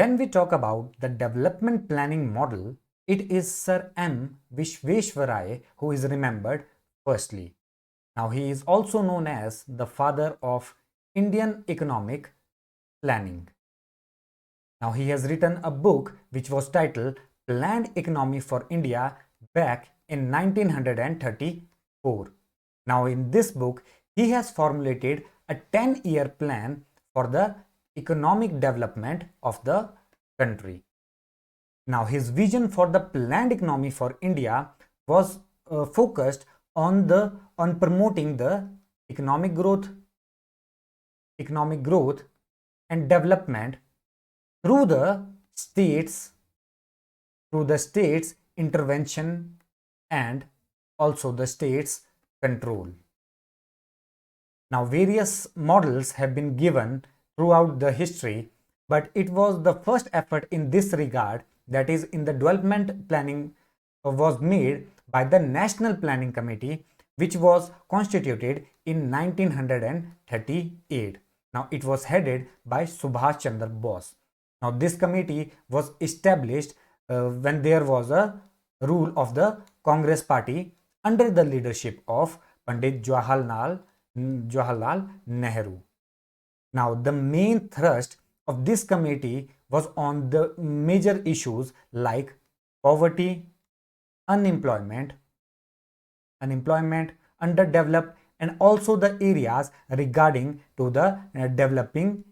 When we talk about the development planning model, it is Sir M. Visvesvaraya who is remembered firstly. Now he is also known as the father of Indian economic planning. Now he has written a book which was titled Planned Economy for India back in 1934. Now in this book, he has formulated a 10-year plan for the economic development of the country. Now his vision for the planned economy for India was focused on promoting the economic growth and development through the states intervention and also the states control. Now various models have been given throughout the history, but it was the first effort in this regard, that is in the development planning, was made by the National Planning Committee, which was constituted in 1938. Now it was headed by Subhash Chandra Bose. Now this committee was established when there was a rule of the Congress Party under the leadership of Pandit Jawaharlal Nehru. Now the main thrust of this committee was on the major issues like poverty, unemployment, underdeveloped, and also the areas regarding to the developing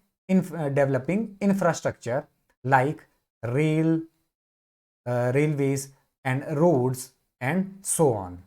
infrastructure like railways and roads and so on.